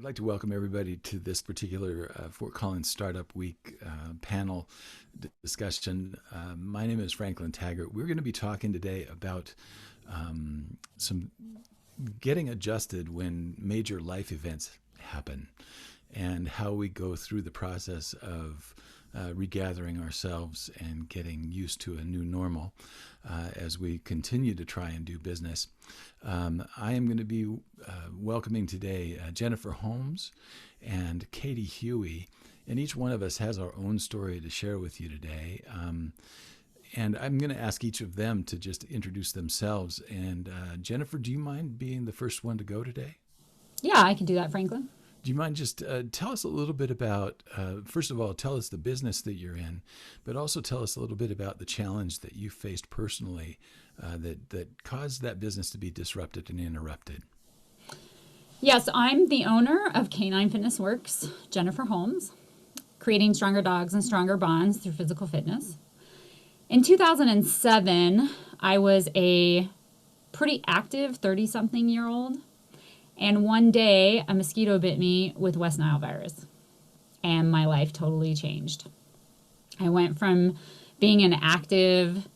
I'd like to welcome everybody to this particular Fort Collins Startup Week panel discussion. My name is Franklin Taggart. We're going to be talking today about some getting adjusted when major life events happen and how we go through the process of regathering ourselves and getting used to a new normal as we continue to try and do business. I am going to be welcoming today Jennifer Holmes and Katie Huey, and each one of us has our own story to share with you today. And I'm going to ask each of them to just introduce themselves. And Jennifer, do you mind being the first one to go today? Yeah, I can do that, Franklin. Do you mind just tell us a little bit about, first of all, tell us the business that you're in, but also tell us a little bit about the challenge that you faced personally that caused that business to be disrupted and interrupted. Yes, I'm the owner of Canine Fitness Works, Jennifer Holmes, creating stronger dogs and stronger bonds through physical fitness. In 2007, I was a pretty active 30-something-year-old. And one day, a mosquito bit me with West Nile virus, and my life totally changed. I went from being an active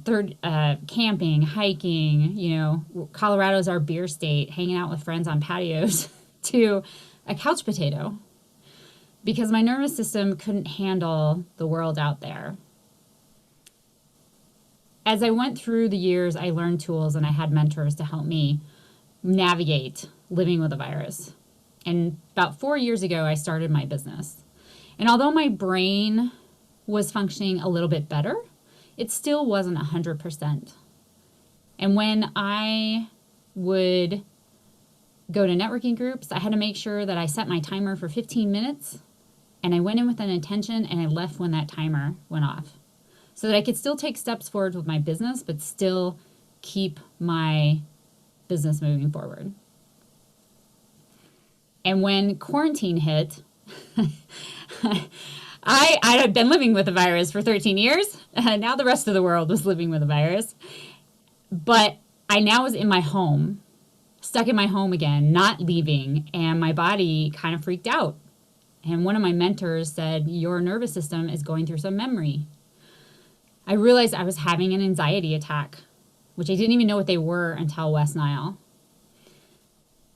camping, hiking, Colorado's our beer state, hanging out with friends on patios, to a couch potato because my nervous system couldn't handle the world out there. As I went through the years, I learned tools and I had mentors to help me navigate living with a virus. And about 4 years ago, I started my business. And although my brain was functioning a little bit better, it still wasn't 100%. And when I would go to networking groups, I had to make sure that I set my timer for 15 minutes and I went in with an intention and I left when that timer went off so that I could still take steps forward with my business, but still keep my business moving forward. And when quarantine hit, I had been living with a virus for 13 years. Now the rest of the world was living with a virus. But I now was in my home, stuck in my home again, not leaving, and my body kind of freaked out. And one of my mentors said, "Your nervous system is going through some memory." I realized I was having an anxiety attack, which I didn't even know what they were until West Nile.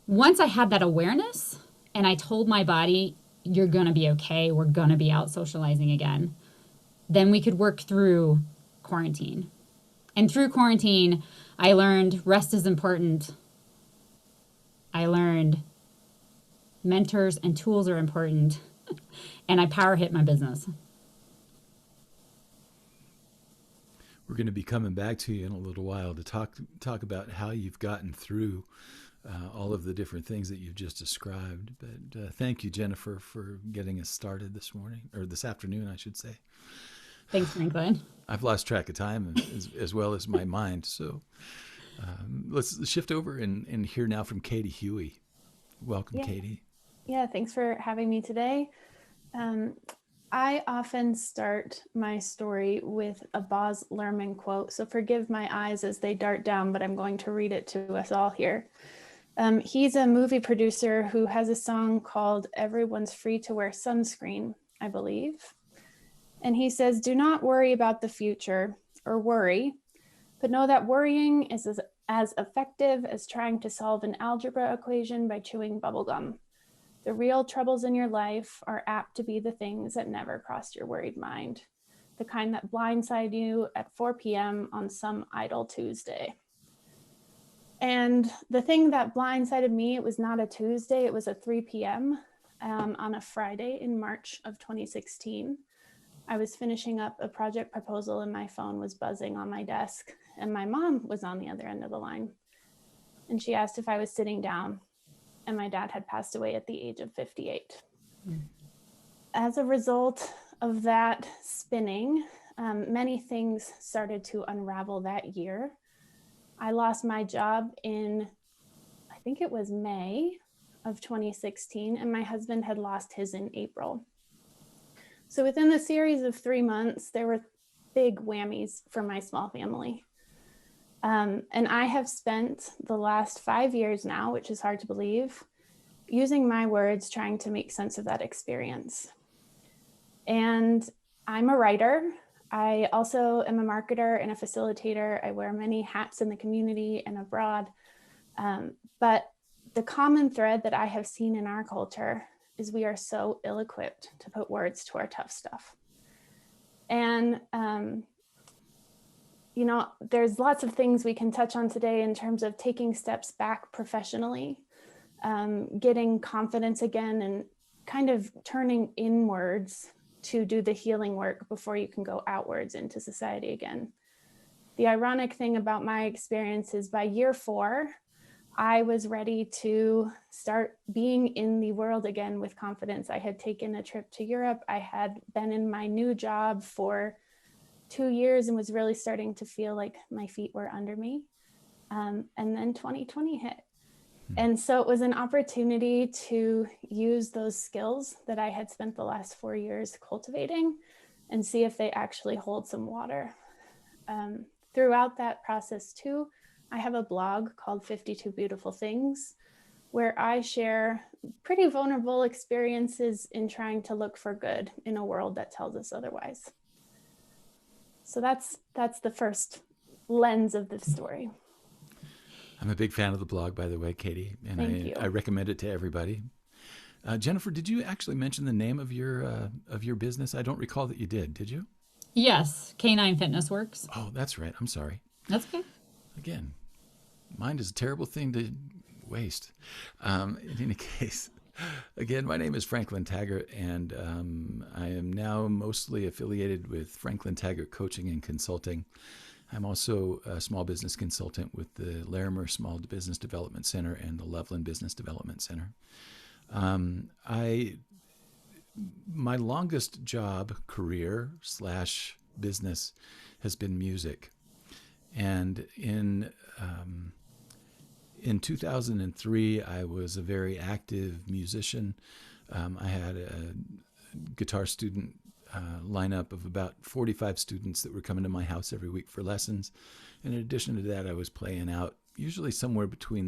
Once I had that awareness and I told my body, "You're going to be okay, we're going to be out socializing again," then we could work through quarantine. And through quarantine, I learned rest is important. I learned mentors and tools are important. And I power hit my business. We're going to be coming back to you in a little while to talk about how you've gotten through all of the different things that you've just described. But thank you, Jennifer, for getting us started this morning, or this afternoon, I should say. Thanks, Franklin. I've lost track of time as well as my mind. So let's shift over and hear now from Katie Huey. Welcome, Katie. Yeah, thanks for having me today. I often start my story with a Baz Luhrmann quote, so forgive my eyes as they dart down, but I'm going to read it to us all here. He's a movie producer who has a song called "Everyone's Free to Wear Sunscreen," I believe. And he says, "Do not worry about the future, or worry, but know that worrying is as effective as trying to solve an algebra equation by chewing bubblegum. The real troubles in your life are apt to be the things that never crossed your worried mind, the kind that blindside you at 4 p.m. on some idle Tuesday." And the thing that blindsided me, it was not a Tuesday, it was a 3 p.m. On a Friday in March of 2016. I was finishing up a project proposal and my phone was buzzing on my desk, and my mom was on the other end of the line. And she asked if I was sitting down. And my dad had passed away at the age of 58. As a result of that spinning, many things started to unravel that year. I lost my job in, I think it was May of 2016, and my husband had lost his in April. So within the series of 3 months, there were big whammies for my small family. And I have spent the last 5 years now, which is hard to believe, using my words, trying to make sense of that experience. And I'm a writer. I also am a marketer and a facilitator. I wear many hats in the community and abroad. But the common thread that I have seen in our culture is we are so ill-equipped to put words to our tough stuff. And, you know, there's lots of things we can touch on today in terms of taking steps back professionally, getting confidence again, and kind of turning inwards to do the healing work before you can go outwards into society again. The ironic thing about my experience is by year 4, I was ready to start being in the world again with confidence. I had taken a trip to Europe. I had been in my new job for 2 years and was really starting to feel like my feet were under me. And then 2020 hit. And so it was an opportunity to use those skills that I had spent the last 4 years cultivating and see if they actually hold some water. Throughout that process too, I have a blog called 52 Beautiful Things, where I share pretty vulnerable experiences in trying to look for good in a world that tells us otherwise. So that's the first lens of the story. I'm a big fan of the blog, by the way, Katie, and I recommend it to everybody. Jennifer, did you actually mention the name of your business? I don't recall that you did you? Yes, Canine Fitness Works. Oh, that's right. I'm sorry. That's okay. Again, mind is a terrible thing to waste. In any case, again, my name is Franklin Taggart, and I am now mostly affiliated with Franklin Taggart Coaching and Consulting. I'm also a small business consultant with the Larimer Small Business Development Center and the Loveland Business Development Center. My longest job, career / business has been music. And in 2003, I was a very active musician. I had a guitar student lineup of about 45 students that were coming to my house every week for lessons. And in addition to that, I was playing out usually somewhere between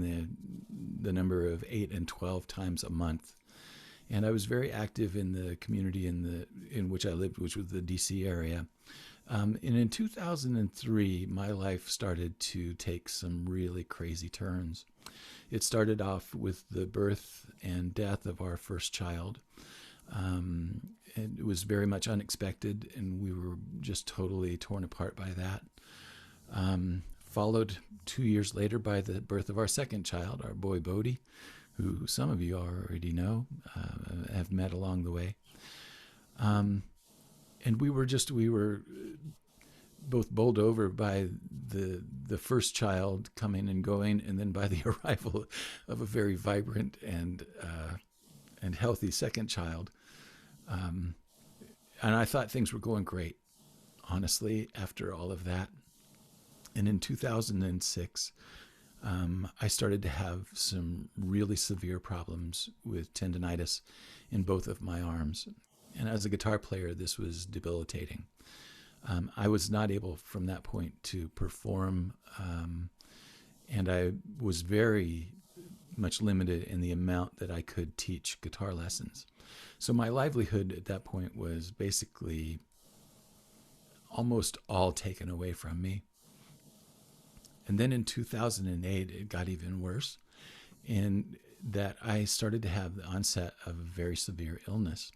the number of 8 and 12 times a month. And I was very active in the community in which I lived, which was the DC area. And in 2003, my life started to take some really crazy turns. It started off with the birth and death of our first child. It was very much unexpected, and we were just totally torn apart by that. Followed 2 years later by the birth of our second child, our boy Bodie, who some of you already know, have met along the way. And we were both bowled over by the first child coming and going, and then by the arrival of a very vibrant and healthy second child. And I thought things were going great, honestly, after all of that. And in 2006, I started to have some really severe problems with tendonitis in both of my arms. And as a guitar player, this was debilitating. I was not able from that point to perform, and I was very much limited in the amount that I could teach guitar lessons. So my livelihood at that point was basically almost all taken away from me. And then in 2008, it got even worse, in that I started to have the onset of a very severe illness.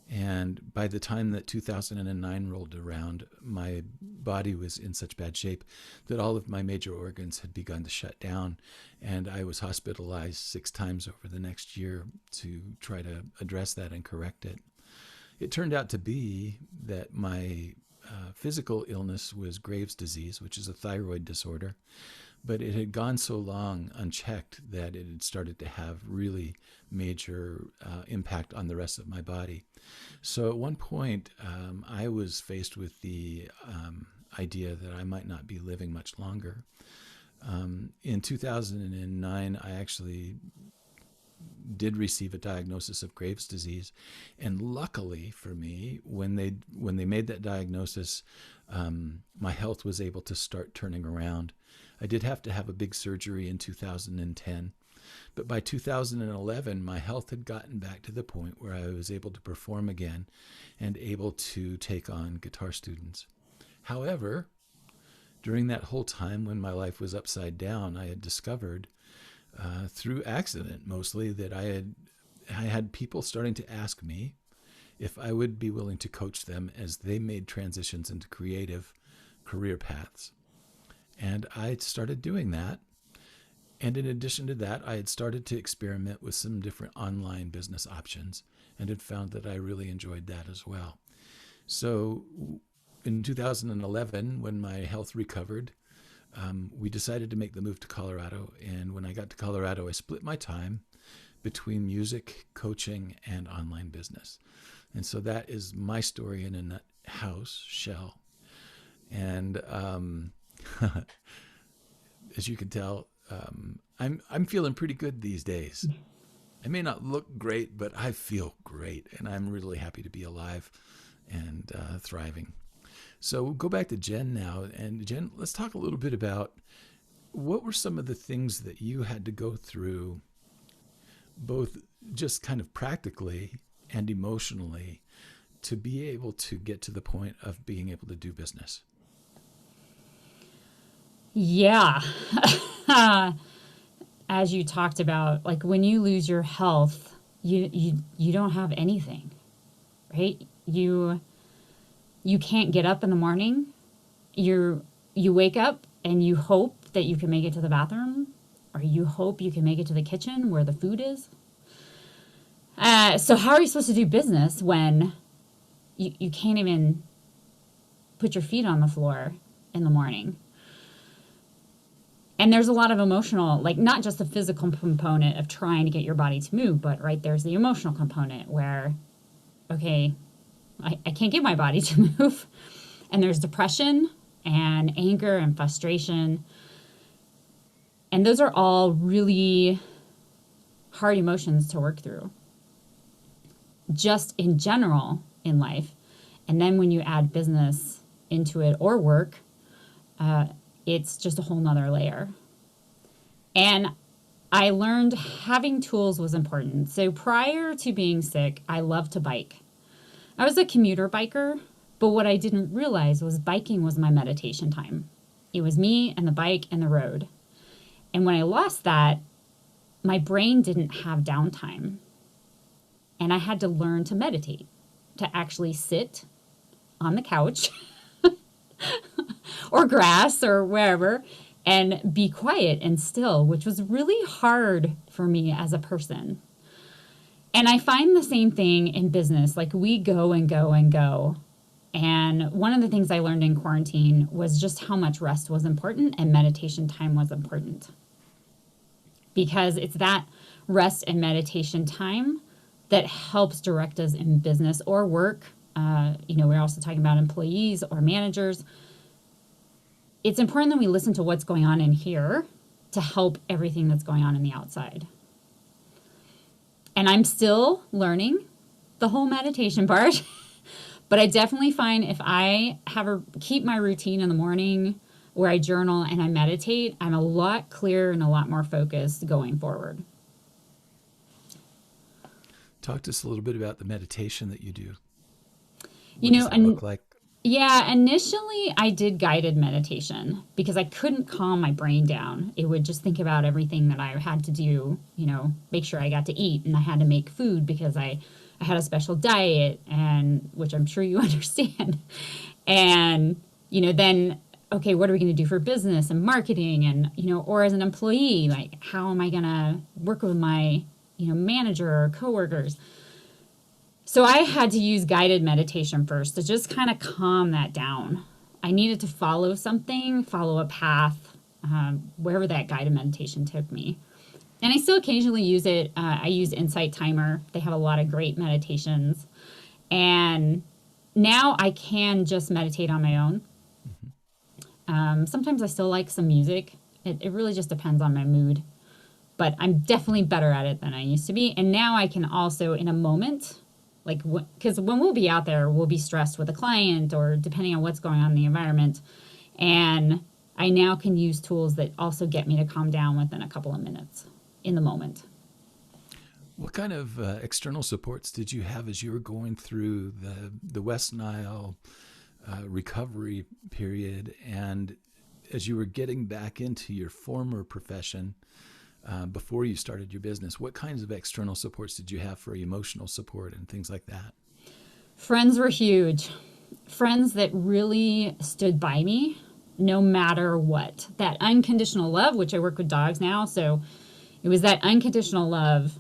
And by the time that 2009 rolled around, my body was in such bad shape that all of my major organs had begun to shut down. And I was hospitalized 6 times over the next year to try to address that and correct it. It turned out to be that my physical illness was Graves' disease, which is a thyroid disorder. But it had gone so long unchecked that it had started to have really major impact on the rest of my body. So at one point, I was faced with the idea that I might not be living much longer. In 2009, I actually did receive a diagnosis of Graves' disease, and luckily for me, when they made that diagnosis, my health was able to start turning around. I did have to have a big surgery in 2010, But by 2011, my health had gotten back to the point where I was able to perform again and able to take on guitar students. However, during that whole time when my life was upside down, I had discovered, through accident mostly, that I had people starting to ask me if I would be willing to coach them as they made transitions into creative career paths. And I started doing that. And in addition to that, I had started to experiment with some different online business options and had found that I really enjoyed that as well. So in 2011, when my health recovered, we decided to make the move to Colorado. And when I got to Colorado, I split my time between music, coaching, and online business. And so that is my story in a nuthouse shell. And as you can tell, I'm feeling pretty good these days. I may not look great, but I feel great, and I'm really happy to be alive and thriving. So we'll go back to Jen now. And Jen, let's talk a little bit about what were some of the things that you had to go through, both just kind of practically and emotionally, to be able to get to the point of being able to do business. Yeah. As you talked about, like when you lose your health, you don't have anything, right? You can't get up in the morning. You wake up and you hope that you can make it to the bathroom, or you hope you can make it to the kitchen where the food is. So how are you supposed to do business when you can't even put your feet on the floor in the morning? And there's a lot of emotional, like not just the physical component of trying to get your body to move, but right, there's the emotional component where, okay, I can't get my body to move. And there's depression and anger and frustration. And those are all really hard emotions to work through, just in general in life. And then when you add business into it or work, it's just a whole nother layer. And I learned having tools was important. So prior to being sick, I loved to bike. I was a commuter biker, but what I didn't realize was biking was my meditation time. It was me and the bike and the road. And when I lost that, my brain didn't have downtime. And I had to learn to meditate, to actually sit on the couch or grass or wherever and be quiet and still, which was really hard for me as a person. And I find the same thing in business. Like we go and go and go. And one of the things I learned in quarantine was just how much rest was important and meditation time was important. Because it's that rest and meditation time that helps direct us in business or work. We're also talking about employees or managers. It's important that we listen to what's going on in here to help everything that's going on in the outside. And I'm still learning the whole meditation part, but I definitely find if I keep my routine in the morning where I journal and I meditate, I'm a lot clearer and a lot more focused going forward. Talk to us a little bit about the meditation that you do. What does that look like? Yeah, initially I did guided meditation because I couldn't calm my brain down. It would just think about everything that I had to do, make sure I got to eat, and I had to make food because I had a special diet, and which I'm sure you understand. And, then, okay, what are we going to do for business and marketing and, or as an employee, like how am I going to work with my, manager or coworkers? So I had to use guided meditation first to just kind of calm that down. I needed to follow a path, wherever that guided meditation took me. And I still occasionally use it. I use Insight Timer. They have a lot of great meditations. And now I can just meditate on my own. Sometimes I still like some music. It really just depends on my mood. But I'm definitely better at it than I used to be. And now I can also, in a moment, because when we'll be out there, we'll be stressed with a client or depending on what's going on in the environment. And I now can use tools that also get me to calm down within a couple of minutes. in the moment. What kind of external supports did you have as you were going through the West Nile recovery period, and as you were getting back into your former profession before you started your business? What kinds of external supports did you have for emotional support and things like that? Friends were huge. Friends that really stood by me no matter what. That unconditional love, which I work with dogs now, so it was that unconditional love.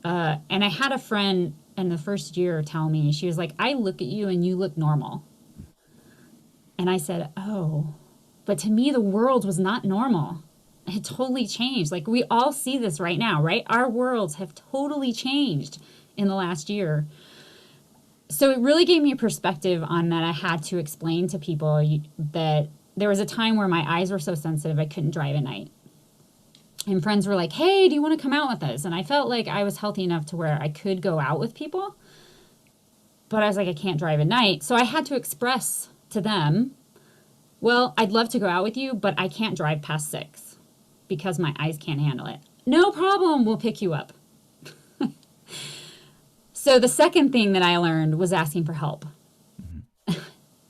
And I had a friend in the first year tell me, she was like, I look at you and you look normal. And I said, oh, but to me, the world was not normal. It totally changed. Like, we all see this right now, right? Our worlds have totally changed in the last year. So it really gave me a perspective on that. I had to explain to people that there was a time where my eyes were so sensitive I couldn't drive at night. And friends were like, hey, do you want to come out with us? And I felt like I was healthy enough to where I could go out with people. But I was like, I can't drive at night. So I had to express to them, well, I'd love to go out with you, but I can't drive past 6 because my eyes can't handle it. No problem. We'll pick you up. So the second thing that I learned was asking for help.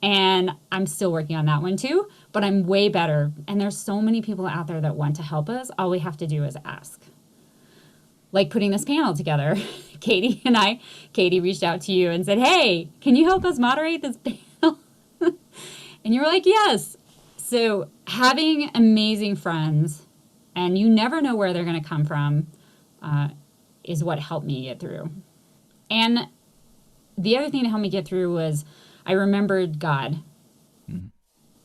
And I'm still working on that one too, but I'm way better. And there's so many people out there that want to help us. All we have to do is ask. Like putting this panel together. Katie reached out to you and said, hey, can you help us moderate this panel? And you were like, yes. So having amazing friends, and you never know where they're going to come from, is what helped me get through. And the other thing to help me get through was I remembered God.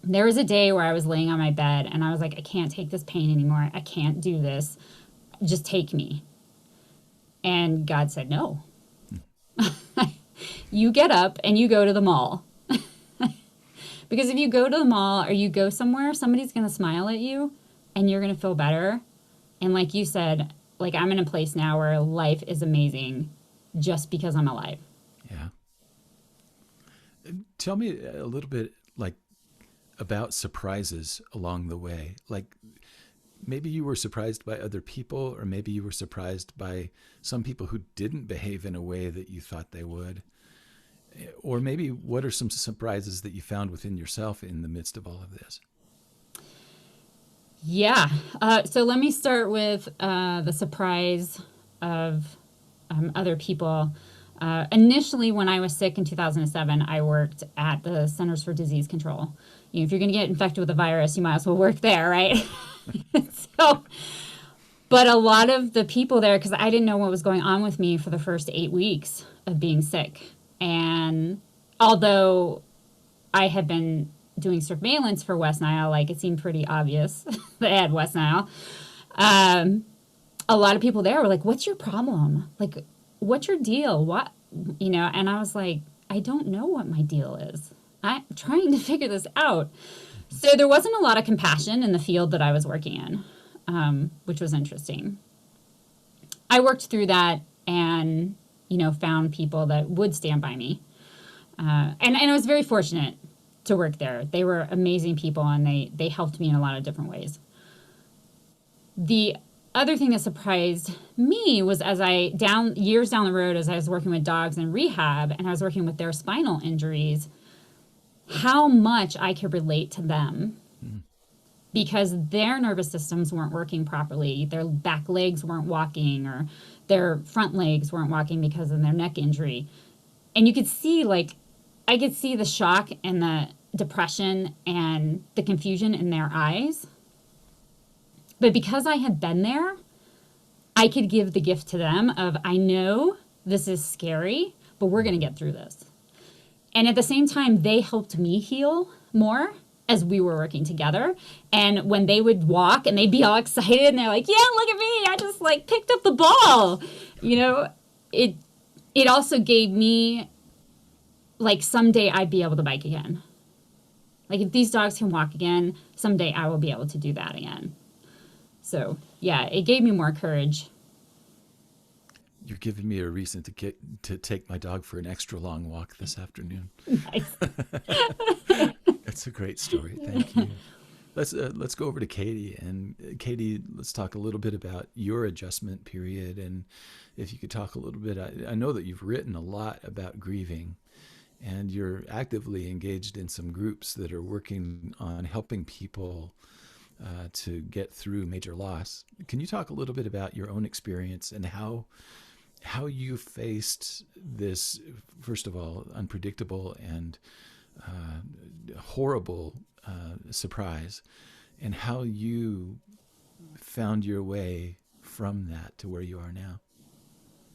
There was a day where I was laying on my bed and I was like, I can't take this pain anymore. I can't do this. Just take me. And God said, no. You get up and you go to the mall. Because if you go to the mall or you go somewhere, somebody's going to smile at you and you're going to feel better. And like you said, like I'm in a place now where life is amazing just because I'm alive. Yeah. Tell me a little bit like about surprises along the way. Like maybe you were surprised by other people, or maybe you were surprised by some people who didn't behave in a way that you thought they would. Or maybe what are some surprises that you found within yourself in the midst of all of this? Yeah. So let me start with the surprise of other people. Initially, when I was sick in 2007, I worked at the Centers for Disease Control. You know, if you're going to get infected with a virus, you might as well work there, right? But a lot of the people there, because I didn't know what was going on with me for the first 8 weeks of being sick. And although I had been doing surveillance for West Nile, like it seemed pretty obvious that I had West Nile. A lot of people there were like, what's your problem? Like, what's your deal? What, you know? And I was like, I don't know what my deal is. I'm trying to figure this out. So there wasn't a lot of compassion in the field that I was working in, which was interesting. I worked through that and, you know, found people that would stand by me. And I was very fortunate to work there. They were amazing people and they helped me in a lot of different ways. The other thing that surprised me was years down the road, as I was working with dogs in rehab and I was working with their spinal injuries, how much I could relate to them because their nervous systems weren't working properly. Their back legs weren't walking or their front legs weren't walking because of their neck injury. And you could see, like, I could see the shock and the depression and the confusion in their eyes. But because I had been there, I could give the gift to them of, I know this is scary, but we're going to get through this. And at the same time, they helped me heal more as we were working together. And when they would walk and they'd be all excited and they're like, yeah, look at me, I just like picked up the ball. You know, it also gave me, like, someday I'd be able to bike again. Like, if these dogs can walk again, someday I will be able to do that again. So, yeah, it gave me more courage. You're giving me a reason to take my dog for an extra long walk this afternoon. Nice. That's a great story. Thank you. Let's go over to Katie. And Katie, let's talk a little bit about your adjustment period. And if you could talk a little bit, I know that you've written a lot about grieving, and you're actively engaged in some groups that are working on helping people to get through major loss. Can you talk a little bit about your own experience and how you faced this, first of all, unpredictable and horrible surprise, and how you found your way from that to where you are now?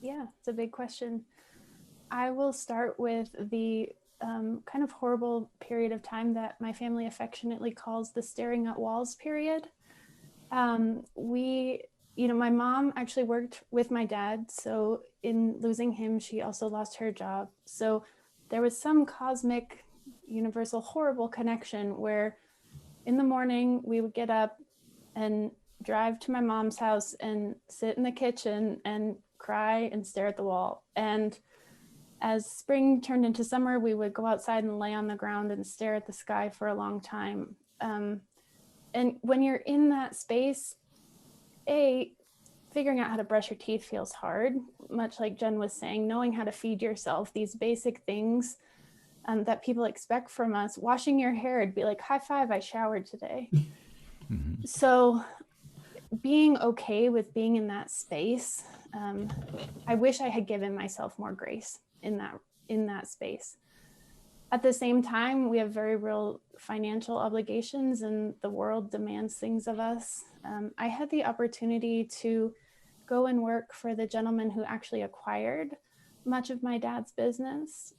Yeah, it's a big question. I will start with the kind of horrible period of time that my family affectionately calls the staring at walls period. My mom actually worked with my dad. So in losing him, she also lost her job. So there was some cosmic, universal, horrible connection where in the morning we would get up and drive to my mom's house and sit in the kitchen and cry and stare at the wall. And as spring turned into summer, we would go outside and lay on the ground and stare at the sky for a long time. And when you're in that space, figuring out how to brush your teeth feels hard, much like Jen was saying, knowing how to feed yourself, these basic things that people expect from us. Washing your hair, it'd be like, high five, I showered today. Mm-hmm. So being okay with being in that space, I wish I had given myself more grace in that space. At the same time, we have very real financial obligations and the world demands things of us. I had the opportunity to go and work for the gentleman who actually acquired much of my dad's business,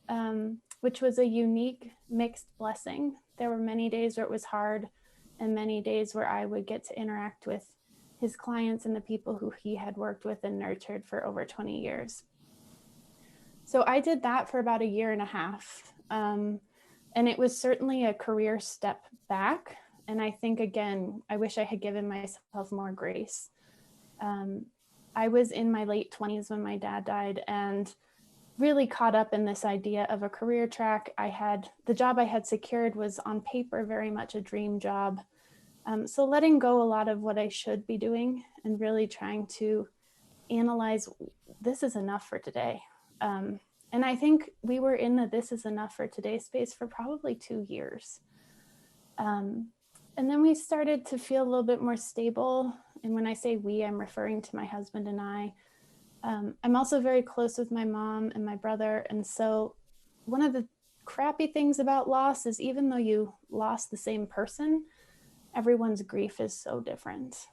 which was a unique mixed blessing. There were many days where it was hard and many days where I would get to interact with his clients and the people who he had worked with and nurtured for over 20 years. So I did that for about a year and a half. And it was certainly a career step back. And I think, again, I wish I had given myself more grace. I was in my late 20s when my dad died and really caught up in this idea of a career track. The job I had secured was on paper very much a dream job. So letting go a lot of what I should be doing and really trying to analyze, this is enough for today. And I think we were in the this is enough for today space for probably 2 years. And then we started to feel a little bit more stable. And when I say we, I'm referring to my husband and I. I'm also very close with my mom and my brother. And so one of the crappy things about loss is even though you lost the same person, everyone's grief is so different.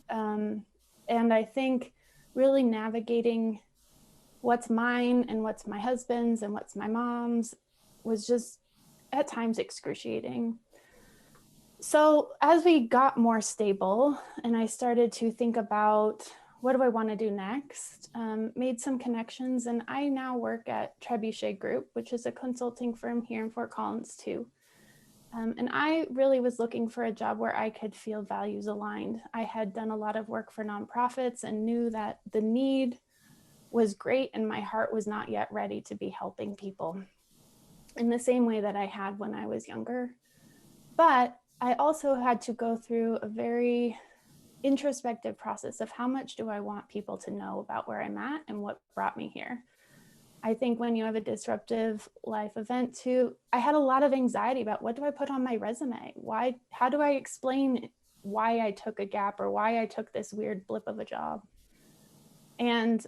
And I think really navigating what's mine and what's my husband's and what's my mom's was just at times excruciating. So as we got more stable and I started to think about what do I want to do next, made some connections, and I now work at Trebuchet Group, which is a consulting firm here in Fort Collins too. And I really was looking for a job where I could feel values aligned. I had done a lot of work for nonprofits and knew that the need was great and my heart was not yet ready to be helping people in the same way that I had when I was younger. But I also had to go through a very introspective process of how much do I want people to know about where I'm at and what brought me here. I think when you have a disruptive life event too, I had a lot of anxiety about what do I put on my resume? How do I explain why I took a gap or why I took this weird blip of a job? And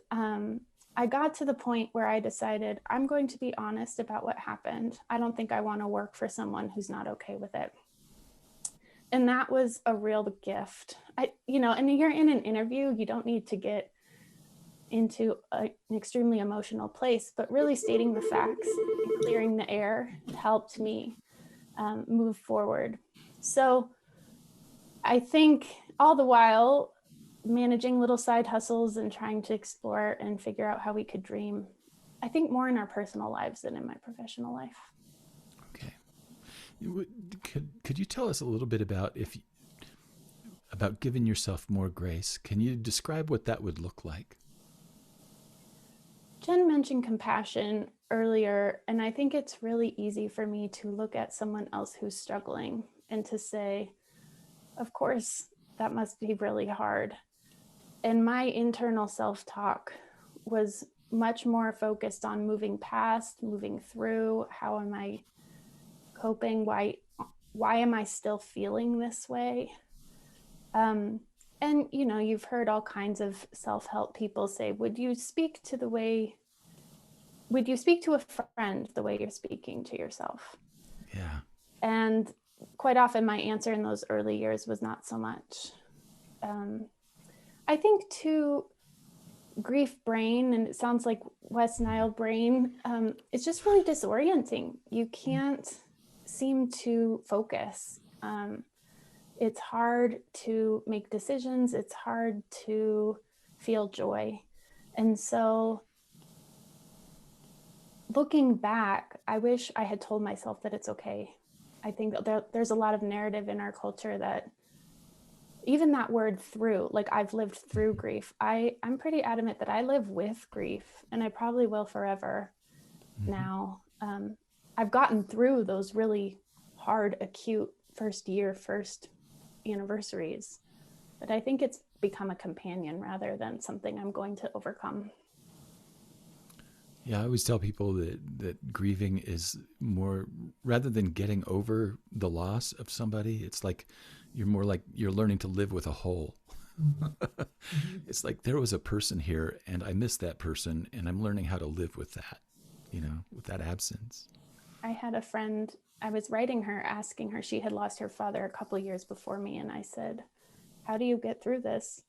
I got to the point where I decided I'm going to be honest about what happened. I don't think I want to work for someone who's not okay with it. And that was a real gift. And you're in an interview, you don't need to get into an extremely emotional place, but really stating the facts and clearing the air helped me move forward. So I think all the while managing little side hustles and trying to explore and figure out how we could dream, I think more in our personal lives than in my professional life. Okay. Could you tell us a little bit about giving yourself more grace? Can you describe what that would look like? Jen mentioned compassion earlier, and I think it's really easy for me to look at someone else who's struggling and to say, Of course, that must be really hard. And my internal self-talk was much more focused on moving past, moving through. How am I coping? Why am I still feeling this way? And you've heard all kinds of self-help people say, would you speak to a friend the way you're speaking to yourself? Yeah. And quite often my answer in those early years was not so much. I think too, grief brain, and it sounds like West Nile brain, it's just really disorienting. You can't seem to focus. It's hard to make decisions. It's hard to feel joy. And so looking back, I wish I had told myself that it's okay. I think there's a lot of narrative in our culture that even that word through, like I've lived through grief. I'm pretty adamant that I live with grief, and I probably will forever now. I've gotten through those really hard, acute first anniversaries, but I think it's become a companion rather than something I'm going to overcome. Yeah, I always tell people that grieving is more, rather than getting over the loss of somebody, it's like you're learning to live with a hole. It's like there was a person here and I missed that person and I'm learning how to live with that, with that absence. I had a friend, I was writing her, asking her, she had lost her father a couple of years before me. And I said, how do you get through this?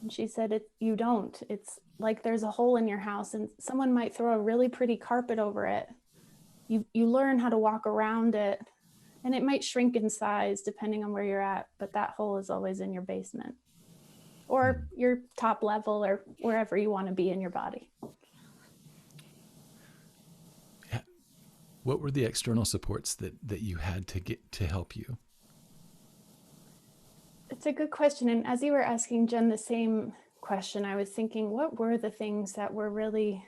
And she said, you don't. It's like there's a hole in your house and someone might throw a really pretty carpet over it. You learn how to walk around it, and it might shrink in size depending on where you're at, but that hole is always in your basement or your top level or wherever you want to be in your body. What were the external supports that you had to get to help you? It's a good question. And as you were asking Jen the same question, I was thinking, what were the things that were really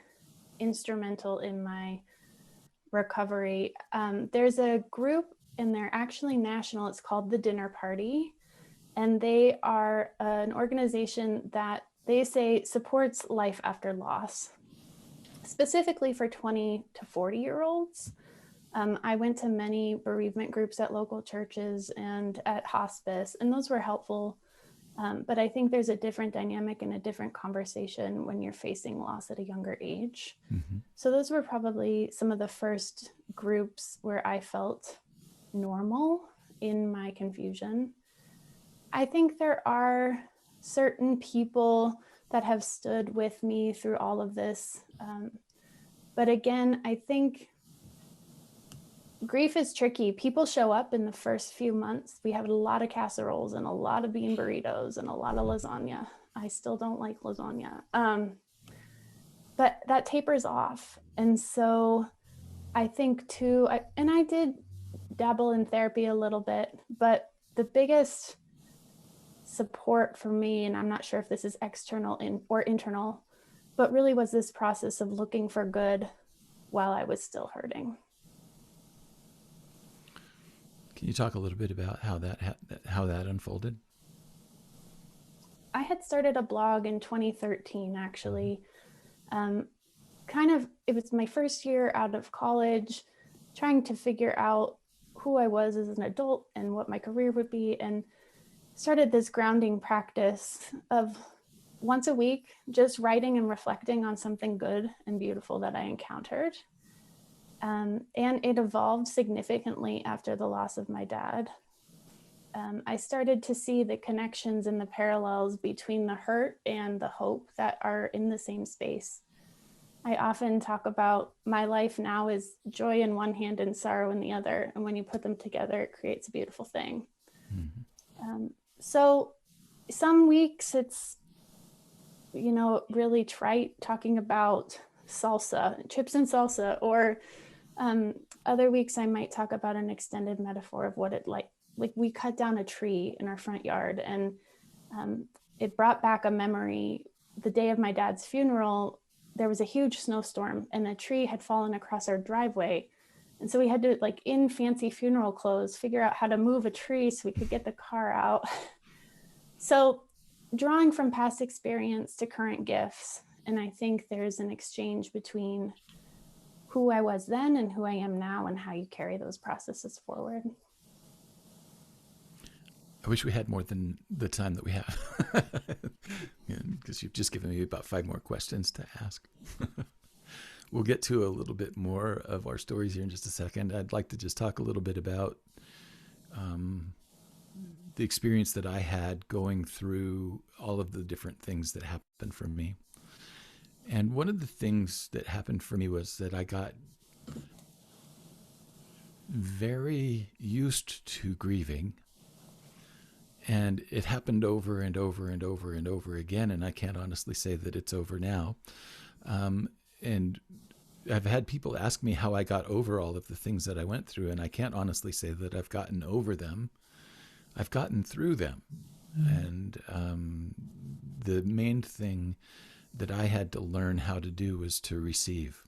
instrumental in my recovery? There's a group, and they're actually national. It's called The Dinner Party. And they are an organization that they say supports life after loss, specifically for 20 to 40-year-olds. I went to many bereavement groups at local churches and at hospice, and those were helpful. But I think there's a different dynamic and a different conversation when you're facing loss at a younger age. Mm-hmm. So those were probably some of the first groups where I felt normal in my confusion. I think there are certain people that have stood with me through all of this. But again, I think grief is tricky. People show up in the first few months. We have a lot of casseroles and a lot of bean burritos and a lot of lasagna. I still don't like lasagna. But that tapers off. And so I think too, I did dabble in therapy a little bit, but the biggest support for me, and I'm not sure if this is external or internal, but really was this process of looking for good while I was still hurting. Can you talk a little bit about how that unfolded? I had started a blog in 2013, actually. It was my first year out of college, trying to figure out who I was as an adult and what my career would be, and started this grounding practice of once a week, just writing and reflecting on something good and beautiful that I encountered. And it evolved significantly after the loss of my dad. I started to see the connections and the parallels between the hurt and the hope that are in the same space. I often talk about my life now is joy in one hand and sorrow in the other. And when you put them together, it creates a beautiful thing. Mm-hmm. So some weeks it's, really trite, talking about salsa, chips and salsa, or other weeks I might talk about an extended metaphor of what it like we cut down a tree in our front yard, and it brought back a memory. The day of my dad's funeral, there was a huge snowstorm and a tree had fallen across our driveway. And so we had to, like, in fancy funeral clothes, figure out how to move a tree so we could get the car out. So drawing from past experience to current gifts. And I think there's an exchange between who I was then and who I am now, and how you carry those processes forward. I wish we had more than the time that we have, because you've just given me about 5 more questions to ask. We'll get to a little bit more of our stories here in just a second. I'd like to just talk a little bit about the experience that I had going through all of the different things that happened for me. And one of the things that happened for me was that I got very used to grieving. And it happened over and over and over and over again. And I can't honestly say that it's over now. And I've had people ask me how I got over all of the things that I went through. And I can't honestly say that I've gotten over them. I've gotten through them. And the main thing that I had to learn how to do was to receive.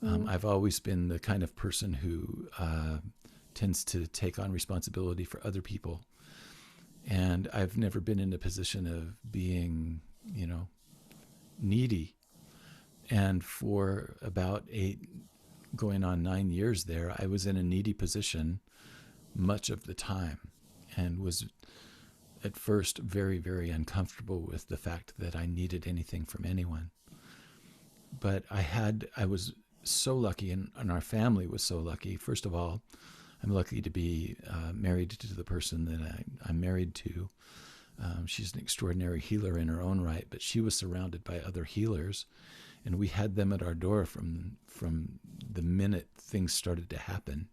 I've always been the kind of person who tends to take on responsibility for other people. And I've never been in a position of being, needy. And for about 8, going on 9 years there, I was in a needy position much of the time, and was at first very, very uncomfortable with the fact that I needed anything from anyone. But I was so lucky, and our family was so lucky. First of all, I'm lucky to be married to the person that I'm married to. She's an extraordinary healer in her own right, but she was surrounded by other healers, and we had them at our door from the minute things started to happen.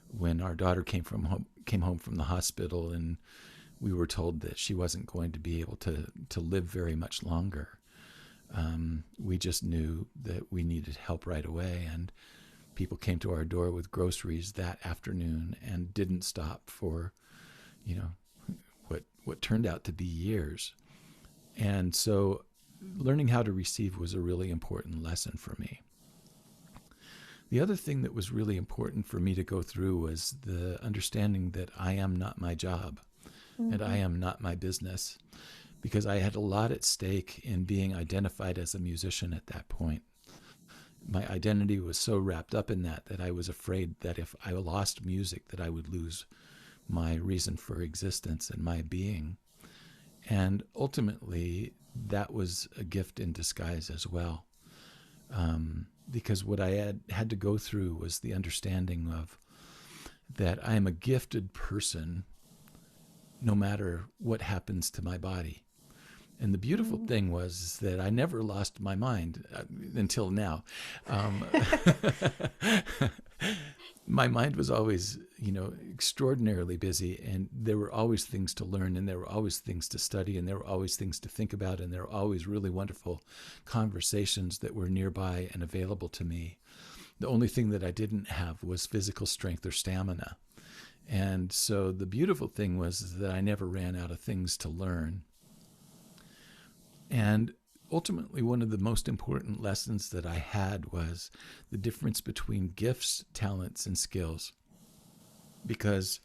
When our daughter came home from the hospital, and we were told that she wasn't going to be able to live very much longer, we just knew that we needed help right away. And people came to our door with groceries that afternoon and didn't stop for, what turned out to be years. And so learning how to receive was a really important lesson for me. The other thing that was really important for me to go through was the understanding that I am not my job, and I am not my business, because I had a lot at stake in being identified as a musician at that point. My identity was so wrapped up in that I was afraid that if I lost music, that I would lose my reason for existence and my being. And ultimately, that was a gift in disguise as well. Because what I had to go through was the understanding of that I am a gifted person no matter what happens to my body. And the beautiful thing was that I never lost my mind until now. My mind was always, extraordinarily busy, and there were always things to learn, and there were always things to study, and there were always things to think about, and there were always really wonderful conversations that were nearby and available to me. The only thing that I didn't have was physical strength or stamina. And so the beautiful thing was that I never ran out of things to learn. And ultimately, one of the most important lessons that I had was the difference between gifts, talents, and skills. Because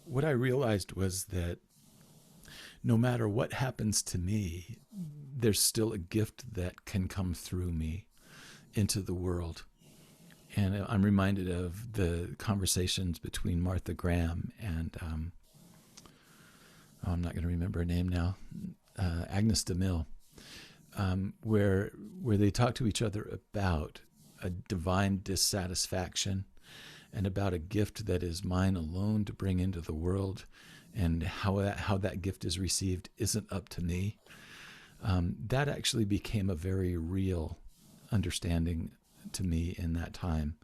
what I realized was that no matter what happens to me, there's still a gift that can come through me into the world. And I'm reminded of the conversations between Martha Graham and, I'm not going to remember her name now, Agnes DeMille. Where they talk to each other about a divine dissatisfaction and about a gift that is mine alone to bring into the world, and how that gift is received isn't up to me. That actually became a very real understanding to me in that time.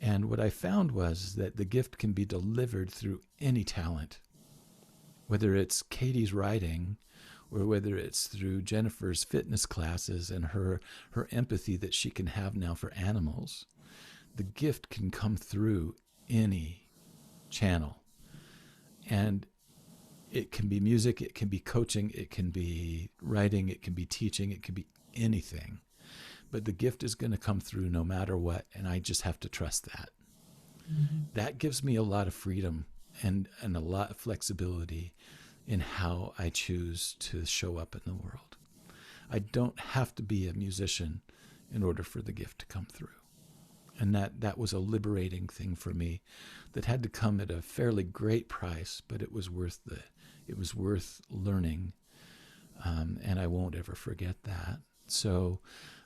And what I found was that the gift can be delivered through any talent, whether it's Katie's writing, or whether it's through Jennifer's fitness classes and her empathy that she can have now for animals. The gift can come through any channel. And it can be music, it can be coaching, it can be writing, it can be teaching, it can be anything. But the gift is going to come through no matter what, and I just have to trust that. That gives me a lot of freedom and a lot of flexibility in how I choose to show up in the world. I don't have to be a musician in order for the gift to come through. And that was a liberating thing for me that had to come at a fairly great price, but it was worth learning. And I won't ever forget that. So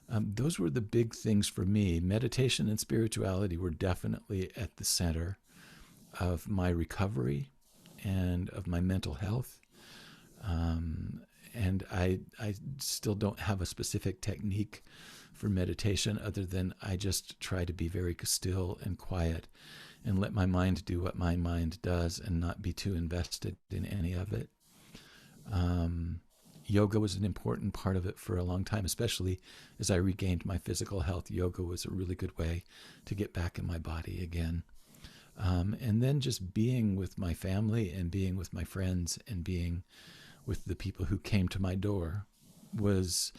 those were the big things for me. Meditation and spirituality were definitely at the center of my recovery and of my mental health. And I still don't have a specific technique for meditation other than I just try to be very still and quiet and let my mind do what my mind does and not be too invested in any of it. Yoga was an important part of it for a long time, especially as I regained my physical health. Yoga was a really good way to get back in my body again. And then just being with my family and being with my friends and being with the people who came to my door was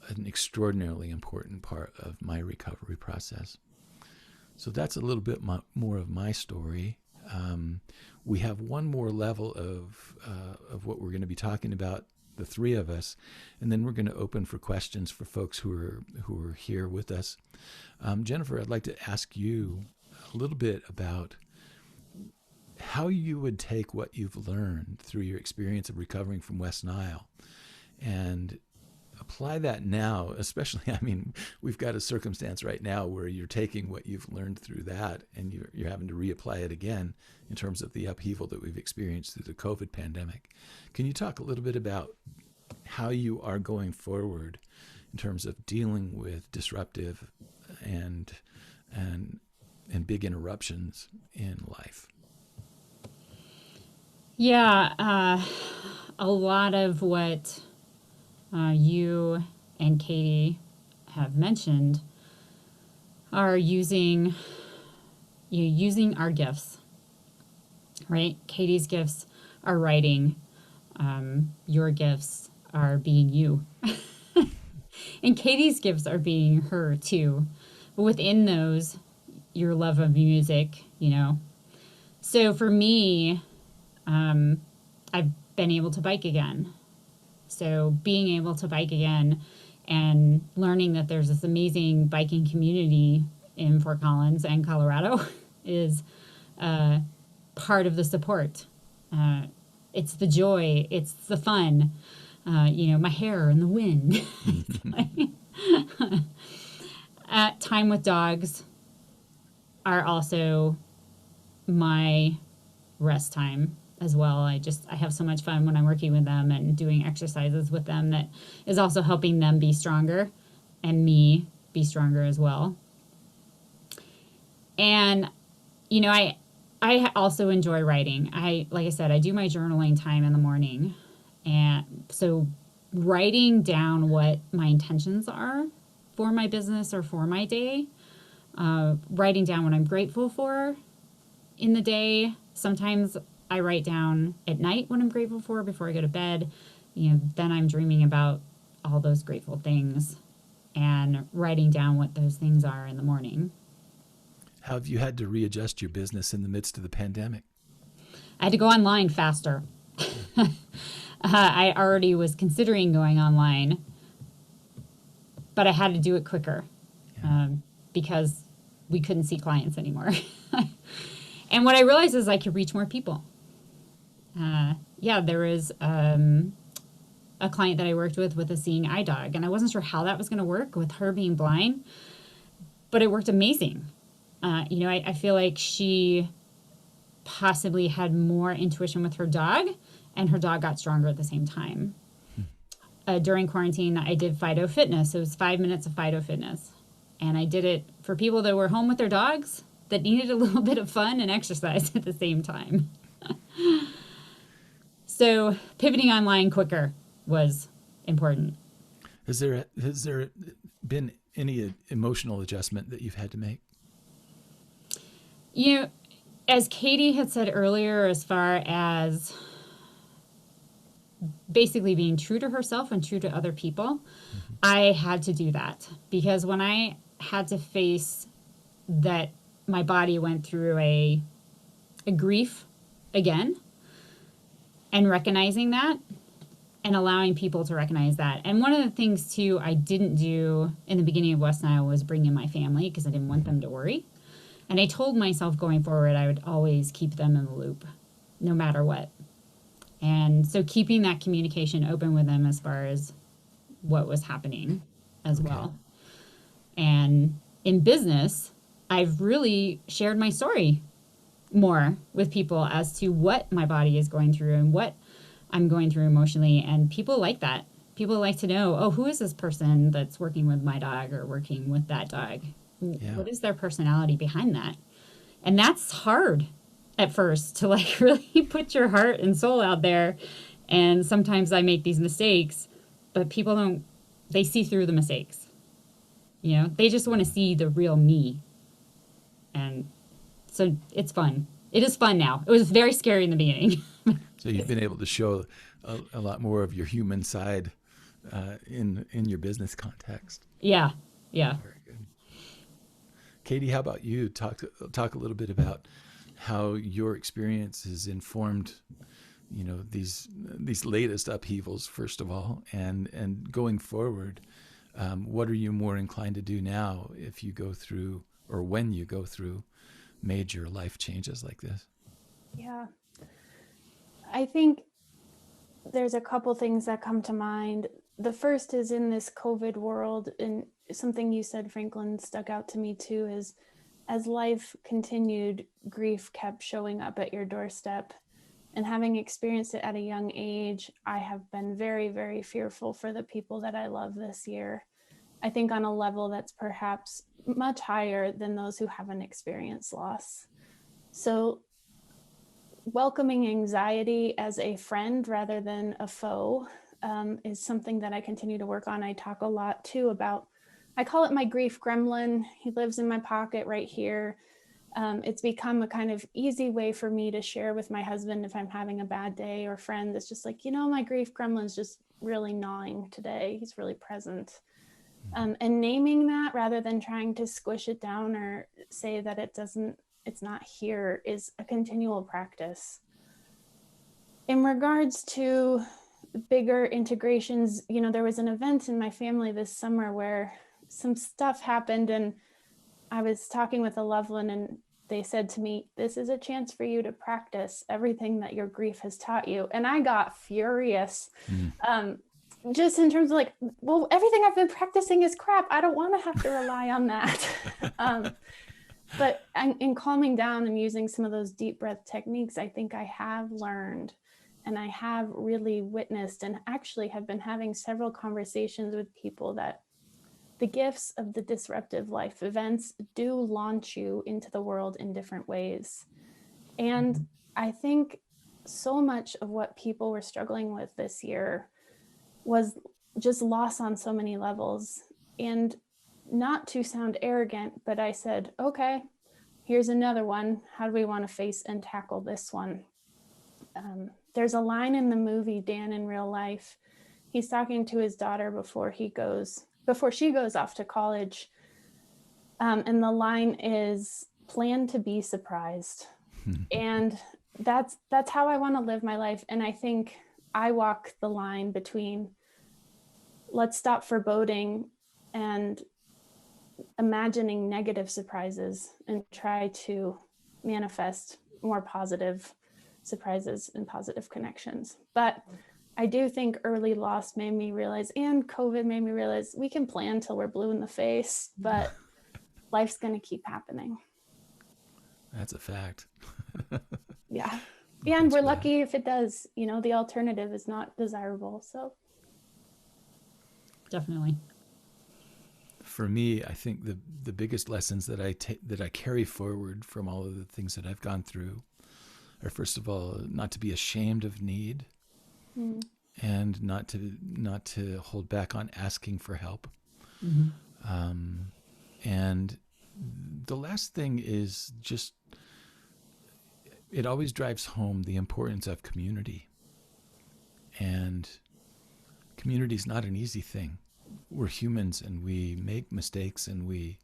an extraordinarily important part of my recovery process. So that's a little bit more of my story. We have one more level of what we're going to be talking about, the three of us, and then we're going to open for questions for folks who are here with us. Jennifer, I'd like to ask you a little bit about how you would take what you've learned through your experience of recovering from West Nile and apply that now, especially, I mean, we've got a circumstance right now where you're taking what you've learned through that and you're having to reapply it again in terms of the upheaval that we've experienced through the COVID pandemic. Can you talk a little bit about how you are going forward in terms of dealing with disruptive and big interruptions in life? Yeah, a lot of what you and Katie have mentioned are using our gifts, right? Katie's gifts are writing. Your gifts are being you. And Katie's gifts are being her too. But within those, your love of music, So for me, I've been able to bike again. So being able to bike again and learning that there's this amazing biking community in Fort Collins and Colorado is part of the support. It's the joy. It's the fun. My hair in the wind. Time with dogs are also my rest time as well. I have so much fun when I'm working with them and doing exercises with them that is also helping them be stronger and me be stronger as well. And, I also enjoy writing. Like I said, I do my journaling time in the morning. And so writing down what my intentions are for my business or for my day, writing down what I'm grateful for in the day. Sometimes I write down at night what I'm grateful for before I go to bed. Then I'm dreaming about all those grateful things and writing down what those things are in the morning. How have you had to readjust your business in the midst of the pandemic? I had to go online faster. I already was considering going online, but I had to do it quicker because we couldn't see clients anymore. And what I realized is I could reach more people. There was a client that I worked with a seeing eye dog, and I wasn't sure how that was going to work with her being blind, but it worked amazing. I feel like she possibly had more intuition with her dog, and her dog got stronger at the same time. During quarantine, I did Fido Fitness. It was 5 minutes of Fido Fitness. And I did it for people that were home with their dogs that needed a little bit of fun and exercise at the same time. So pivoting online quicker was important. Has there been any emotional adjustment that you've had to make? As Katie had said earlier, as far as basically being true to herself and true to other people, I had to do that because when I had to face that my body went through a grief again, and recognizing that and allowing people to recognize that. And one of the things too I didn't do in the beginning of West Nile was bring in my family because I didn't want them to worry. And I told myself going forward I would always keep them in the loop no matter what. And so keeping that communication open with them as far as what was happening as well. And in business, I've really shared my story more with people as to what my body is going through and what I'm going through emotionally. And people like that. People like to know, oh, who is this person that's working with my dog or working with that dog? Yeah. What is their personality behind that? And that's hard at first to like really put your heart and soul out there. And sometimes I make these mistakes, but people don't, they see through the mistakes. You know, they just want to see the real me. And so it's fun. It is fun now. It was very scary in the beginning. So you've been able to show a lot more of your human side in your business context. Yeah. Yeah. Very good. Katie, how about you? Talk a little bit about how your experience has informed, you know, these latest upheavals, first of all, and going forward. What are you more inclined to do now if you go through, or when you go through, major life changes like this? Yeah. I think there's a couple things that come to mind. The first is in this COVID world, and something you said, Franklin, stuck out to me too, is as life continued, grief kept showing up at your doorstep. And having experienced it at a young age, I have been very, very fearful for the people that I love this year. I think on a level that's perhaps much higher than those who haven't experienced loss. So welcoming anxiety as a friend rather than a foe is something that I continue to work on. I talk a lot too about, I call it my grief gremlin. He lives in my pocket right here. It's become a kind of easy way for me to share with my husband if I'm having a bad day, or friend that's just like, you know, my grief gremlin's just really gnawing today. He's really present. And naming that rather than trying to squish it down or say that it's not here is a continual practice. In regards to bigger integrations, you know, there was an event in my family this summer where some stuff happened, and I was talking with a loved one, and they said to me, this is a chance for you to practice everything that your grief has taught you. And I got furious. Just in terms of like, well, everything I've been practicing is crap. I don't want to have to rely on that. But in calming down and using some of those deep breath techniques, I think I have learned, and I have really witnessed, and actually have been having several conversations with people, that the gifts of the disruptive life events do launch you into the world in different ways. And I think so much of what people were struggling with this year was just loss on so many levels. And not to sound arrogant, but I said, okay, here's another one. How do we want to face and tackle this one? There's a line in the movie Dan in Real Life. He's talking to his daughter before she goes off to college. And the line is, plan to be surprised. And that's how I want to live my life. And I think I walk the line between, let's stop foreboding and imagining negative surprises and try to manifest more positive surprises and positive connections. But I do think early loss made me realize, and COVID made me realize, we can plan till we're blue in the face, but life's going to keep happening. That's a fact. Yeah. And we're lucky if it does. You know, the alternative is not desirable. So definitely. For me, I think the biggest lessons that I carry forward from all of the things that I've gone through are, first of all, not to be ashamed of need, and not to hold back on asking for help. And the last thing is just, it always drives home the importance of community. And community is not an easy thing. We're humans, and we make mistakes, and we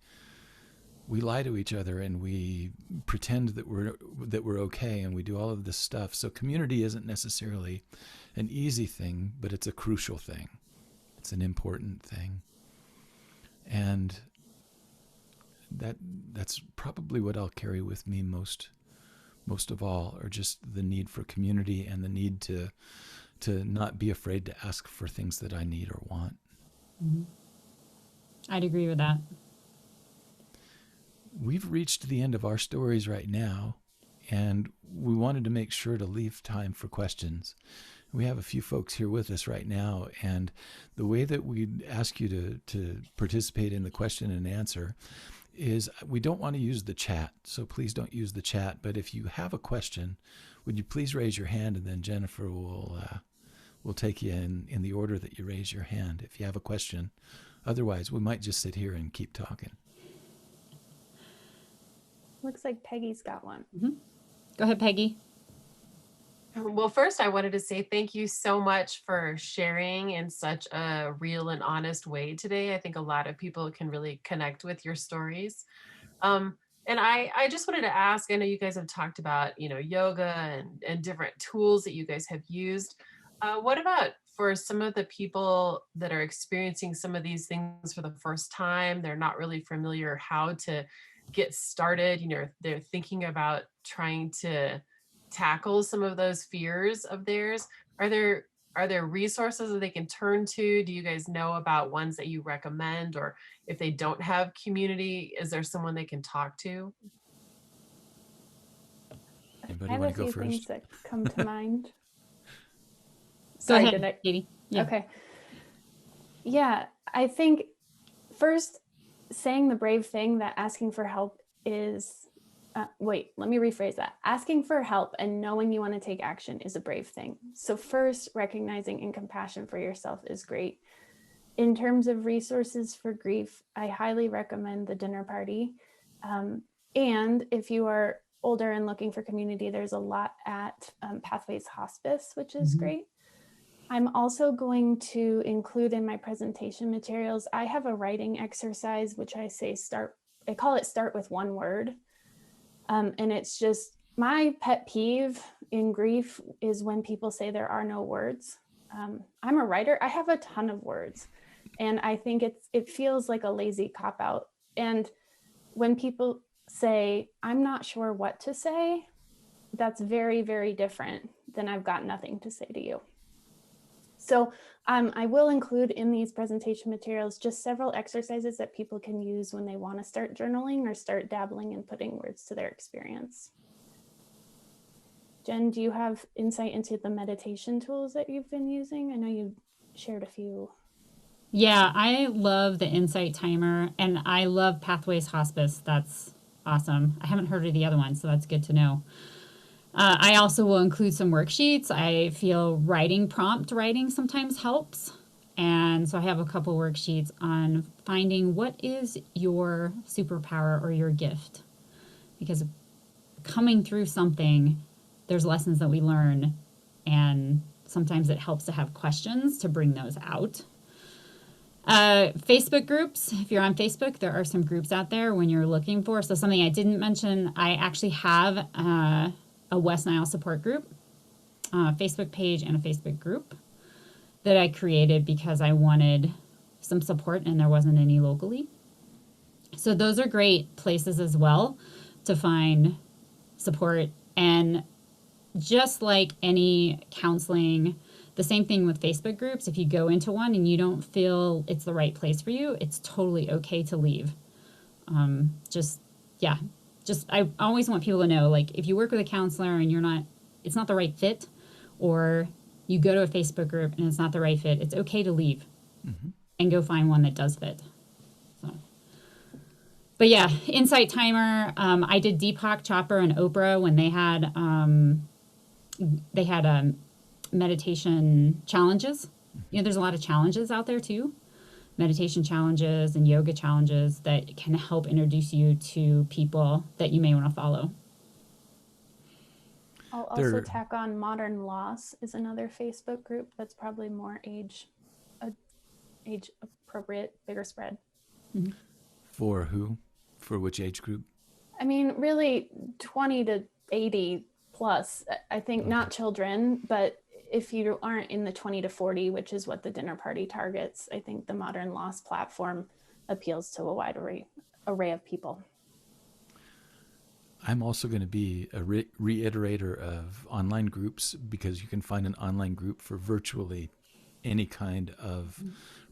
we lie to each other and we pretend that we're okay, and we do all of this stuff. So community isn't necessarily an easy thing, but it's a crucial thing. It's an important thing. And that's probably what I'll carry with me most of all, or just the need for community and the need to not be afraid to ask for things that I need or want. Mm-hmm. I'd agree with that. We've reached the end of our stories right now, and we wanted to make sure to leave time for questions. We have a few folks here with us right now, and the way that we'd ask you to participate in the question and answer is we don't want to use the chat, so please don't use the chat. But if you have a question, would you please raise your hand, and then Jennifer will take you in the order that you raise your hand if you have a question. Otherwise, we might just sit here and keep talking. Looks like Peggy's got one. Mm-hmm. Go ahead, Peggy. Well, first, I wanted to say thank you so much for sharing in such a real and honest way today. I think a lot of people can really connect with your stories. And I just wanted to ask, I know you guys have talked about, yoga and different tools that you guys have used. What about for some of the people that are experiencing some of these things for the first time? They're not really familiar how to get started. They're thinking about trying to tackle some of those fears of theirs. Are there resources that they can turn to? Do you guys know about ones that you recommend? Or if they don't have community, is there someone they can talk to? Anybody I want have to a go few first? things that come to mind. Go Sorry, ahead, Katie. Yeah. Okay. Yeah, I think first, saying the brave thing that asking for help is, let me rephrase that. Asking for help and knowing you want to take action is a brave thing. So first, recognizing and compassion for yourself is great. In terms of resources for grief, I highly recommend the dinner party. And if you are older and looking for community, there's a lot at Pathways Hospice, which is great. I'm also going to include in my presentation materials, I have a writing exercise, which I call it start with one word. And it's just my pet peeve in grief is when people say there are no words. I'm a writer. I have a ton of words, and I think it feels like a lazy cop-out. And when people say, I'm not sure what to say, that's very, very different than I've got nothing to say to you. So I will include in these presentation materials just several exercises that people can use when they want to start journaling or start dabbling in putting words to their experience. Jen, do you have insight into the meditation tools that you've been using? I know you shared a few. Yeah, I love the Insight Timer, and I love Pathways Hospice. That's awesome. I haven't heard of the other one, so that's good to know. I also will include some worksheets. I feel prompt writing sometimes helps. And so I have a couple worksheets on finding what is your superpower or your gift. Because coming through something, there's lessons that we learn, and sometimes it helps to have questions to bring those out. Facebook groups. If you're on Facebook, there are some groups out there when you're looking for. So something I didn't mention, I actually have a West Nile support group, Facebook page and a Facebook group that I created because I wanted some support and there wasn't any locally. So those are great places as well to find support. And just like any counseling, the same thing with Facebook groups. If you go into one and you don't feel it's the right place for you, it's totally okay to leave. I always want people to know, like, if you work with a counselor and it's not the right fit, or you go to a Facebook group and it's not the right fit, it's okay to leave and go find one that does fit. So, but yeah, Insight Timer. I did Deepak Chopra and Oprah when they had meditation challenges. There's a lot of challenges out there too. Meditation challenges and yoga challenges that can help introduce you to people that you may want to follow. I'll also tack on Modern Loss is another Facebook group that's probably more age appropriate, bigger spread. For who? For which age group? I mean, really 20 to 80 plus. I think not children, but if you aren't in the 20 to 40, which is what the dinner party targets, I think the Modern Loss platform appeals to a wide array of people. I'm also going to be a reiterator of online groups, because you can find an online group for virtually any kind of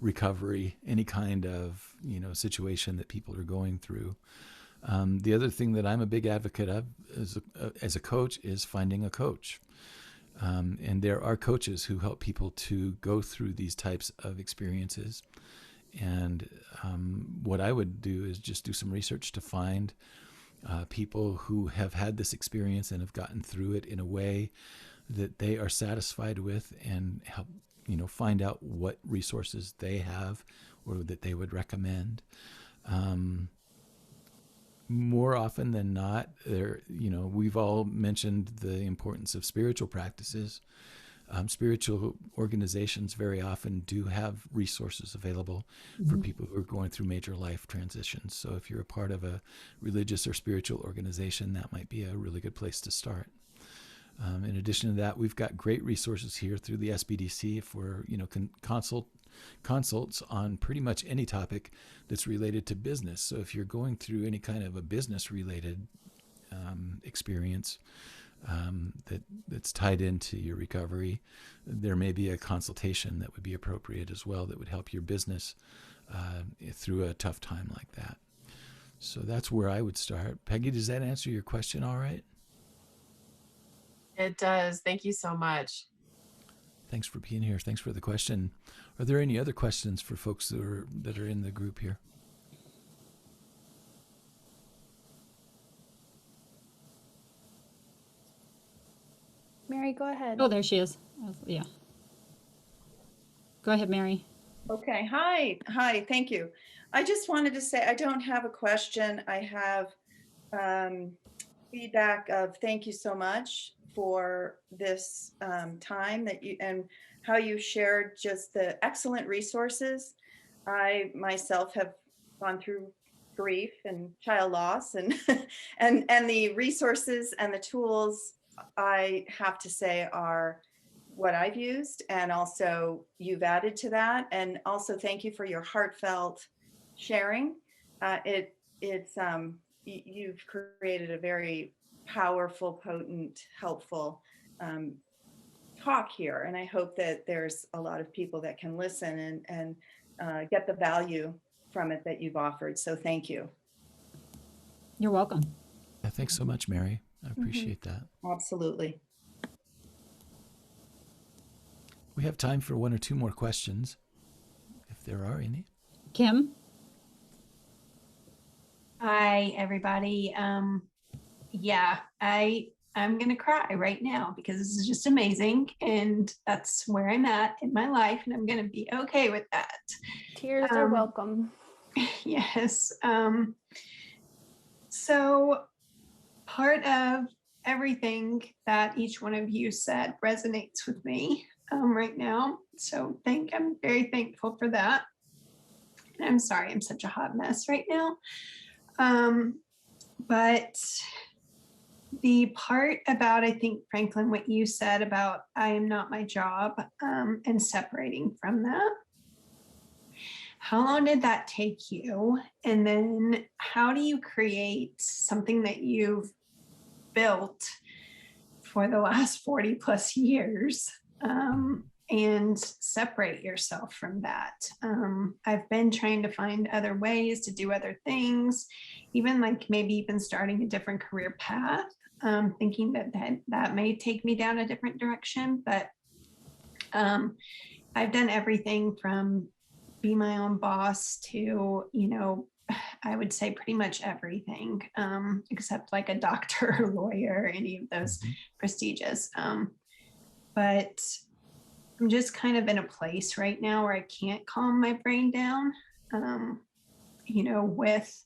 recovery, any kind of situation that people are going through. The other thing that I'm a big advocate of as a coach is finding a coach. And there are coaches who help people to go through these types of experiences. And what I would do is just do some research to find people who have had this experience and have gotten through it in a way that they are satisfied with, and help find out what resources they have or that they would recommend. More often than not, we've all mentioned the importance of spiritual practices. Spiritual organizations very often do have resources available for people who are going through major life transitions. So if you're a part of a religious or spiritual organization, that might be a really good place to start. In addition to that, we've got great resources here through the SBDC for consults on pretty much any topic that's related to business. So if you're going through any kind of a business-related experience that's tied into your recovery, there may be a consultation that would be appropriate as well, that would help your business through a tough time like that. So that's where I would start. Peggy, does that answer your question all right? It does. Thank you so much. Thanks for being here. Thanks for the question. Are there any other questions for folks that are in the group here? Mary, go ahead. Oh, there she is. Yeah. Go ahead, Mary. Okay. Hi. Thank you. I just wanted to say I don't have a question. I have feedback of thank you so much for this time that you and how you shared just the excellent resources. I myself have gone through grief and child loss, and and the resources and the tools, I have to say, are what I've used, and also you've added to that. And also thank you for your heartfelt sharing. You've created a very powerful, potent, helpful talk here. And I hope that there's a lot of people that can listen and get the value from it that you've offered. So thank you. You're welcome. Yeah, thanks so much, Mary. I appreciate that. Absolutely. We have time for one or two more questions, if there are any. Kim? Hi, everybody. Yeah, I'm gonna cry right now because this is just amazing, and that's where I'm at in my life, and I'm gonna be okay with that. Tears are welcome. Yes. So part of everything that each one of you said resonates with me right now. So I'm very thankful for that. And I'm sorry, I'm such a hot mess right now. But the part about, I think, Franklin, what you said about I am not my job, and separating from that. How long did that take you? And then how do you create something that you've built for the last 40 plus years, and separate yourself from that? I've been trying to find other ways to do other things, even like maybe even starting a different career path, thinking that may take me down a different direction. But I've done everything from be my own boss to, I would say pretty much everything, except like a doctor or lawyer, any of those prestigious. But I'm just kind of in a place right now where I can't calm my brain down, with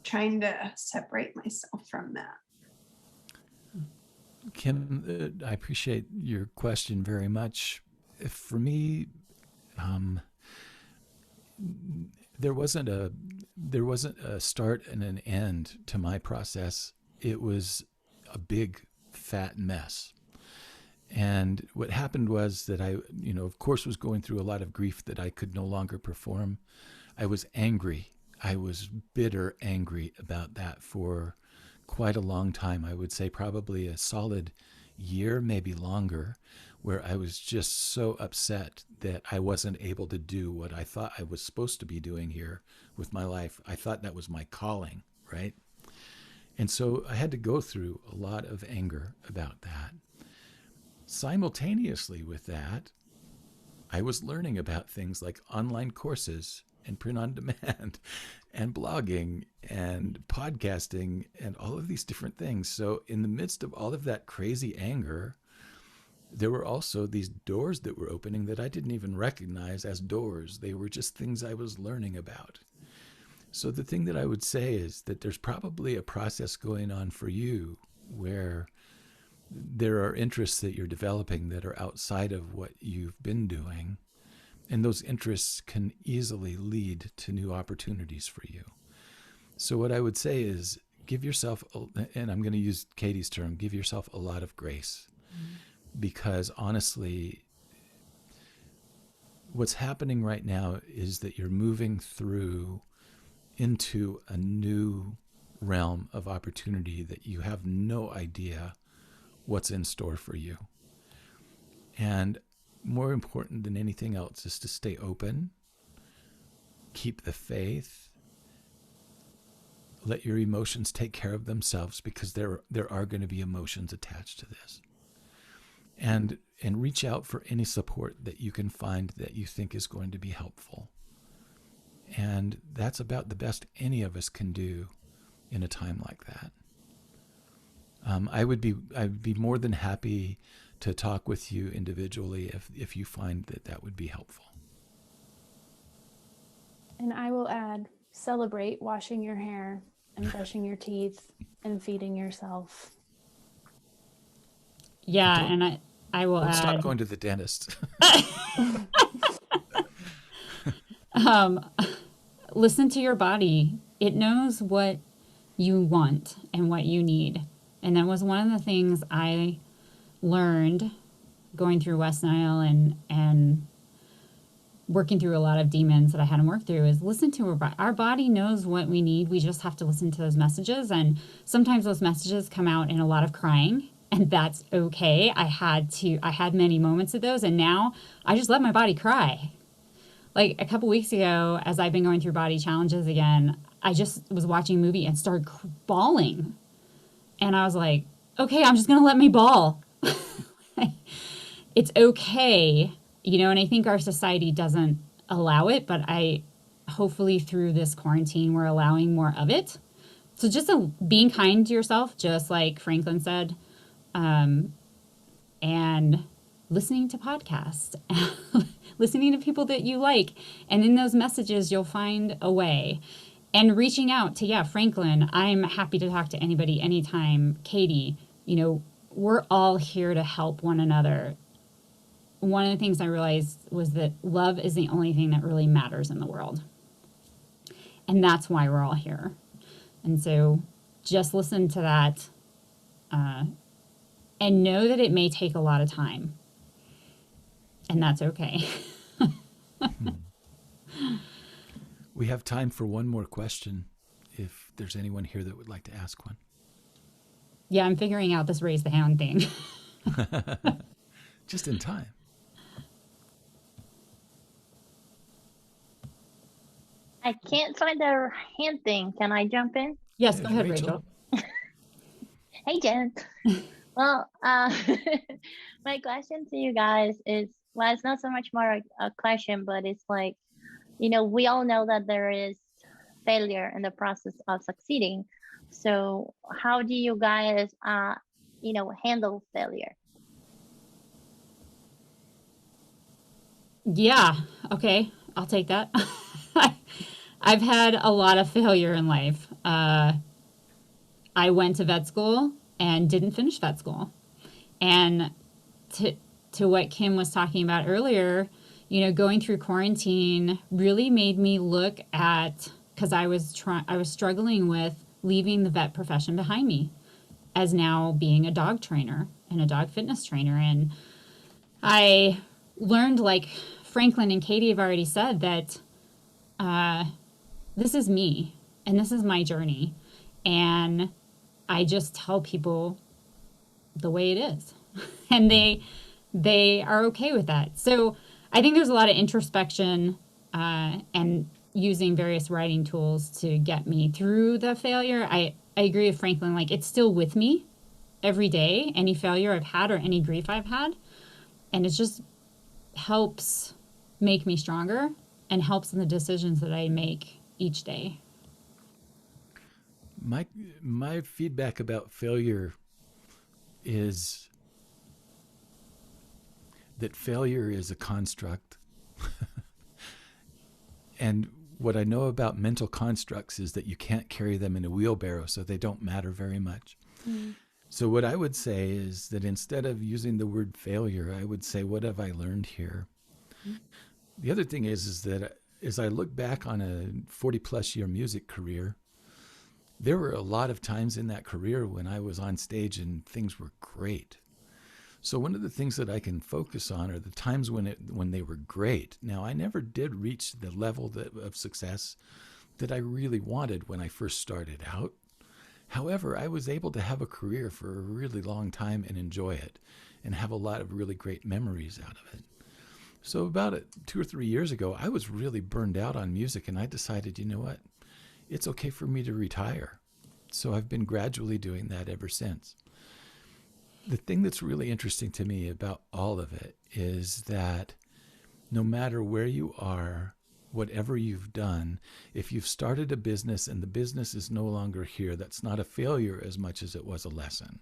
trying to separate myself from that. Kim, I appreciate your question very much. For me, there wasn't a start and an end to my process. It was a big fat mess. And what happened was that I, of course, was going through a lot of grief that I could no longer perform. I was angry. I was bitter angry about that for quite a long time. I would say probably a solid year, maybe longer, where I was just so upset that I wasn't able to do what I thought I was supposed to be doing here with my life. I thought that was my calling, right? And so I had to go through a lot of anger about that. Simultaneously with that, I was learning about things like online courses and print on demand and blogging and podcasting and all of these different things. So in the midst of all of that crazy anger, there were also these doors that were opening that I didn't even recognize as doors. They were just things I was learning about. So the thing that I would say is that there's probably a process going on for you where there are interests that you're developing that are outside of what you've been doing. And those interests can easily lead to new opportunities for you. So what I would say is give yourself, and I'm going to use Katie's term, give yourself a lot of grace. Because honestly, what's happening right now is that you're moving through into a new realm of opportunity that you have no idea what's in store for you. And more important than anything else is to stay open, keep the faith, let your emotions take care of themselves, because there are going to be emotions attached to this. And reach out for any support that you can find that you think is going to be helpful. And that's about the best any of us can do in a time like that. I'd be more than happy to talk with you individually if you find that would be helpful. And I will add, celebrate washing your hair and brushing your teeth and feeding yourself. Yeah, and I will add. Stop going to the dentist. Listen to your body. It knows what you want and what you need. And that was one of the things I learned going through West Nile and working through a lot of demons that I hadn't worked through, is listen to our body knows what we need. We just have to listen to those messages. And sometimes those messages come out in a lot of crying, and that's okay. I had many moments of those, and now I just let my body cry. Like a couple weeks ago, as I've been going through body challenges again, I just was watching a movie and started bawling. And I was like, okay, I'm just going to let me bawl. It's okay. And I think our society doesn't allow it, but hopefully through this quarantine, we're allowing more of it. So just being kind to yourself, just like Franklin said, and listening to podcasts, listening to people that you like. And in those messages, you'll find a way. And reaching out to, Franklin, I'm happy to talk to anybody, anytime. Katie, we're all here to help one another. One of the things I realized was that love is the only thing that really matters in the world. And that's why we're all here. And so just listen to that and know that it may take a lot of time. And that's okay. We have time for one more question, if there's anyone here that would like to ask one. Yeah, I'm figuring out this raise the hand thing. Just in time. I can't find the hand thing. Can I jump in? Yes, go ahead, Rachel. Hey, Jen. Well, my question to you guys is, well, it's not so much more a question, but it's like, we all know that there is failure in the process of succeeding. So how do you guys, handle failure? Yeah. Okay. I'll take that. I've had a lot of failure in life. I went to vet school and didn't finish vet school. And to what Kim was talking about earlier, going through quarantine really made me look at, because I was struggling with leaving the vet profession behind me as now being a dog trainer and a dog fitness trainer. And I learned, like Franklin and Katie have already said, that this is me and this is my journey. And I just tell people the way it is. And they are okay with that. So I think there's a lot of introspection and using various writing tools to get me through the failure. I agree with Franklin, like it's still with me every day, any failure I've had or any grief I've had. And it just helps make me stronger and helps in the decisions that I make each day. My feedback about failure is that failure is a construct. And what I know about mental constructs is that you can't carry them in a wheelbarrow, so they don't matter very much. Mm. So what I would say is that instead of using the word failure, I would say, what have I learned here? Mm. The other thing is that as I look back on a 40-plus year music career, there were a lot of times in that career when I was on stage and things were great. So one of the things that I can focus on are the times when they were great. Now, I never did reach the level of success that I really wanted when I first started out. However, I was able to have a career for a really long time and enjoy it and have a lot of really great memories out of it. So about 2 or 3 years ago, I was really burned out on music, and I decided, you know what? It's okay for me to retire. So I've been gradually doing that ever since. The thing that's really interesting to me about all of it is that no matter where you are, whatever you've done, if you've started a business and the business is no longer here, that's not a failure as much as it was a lesson.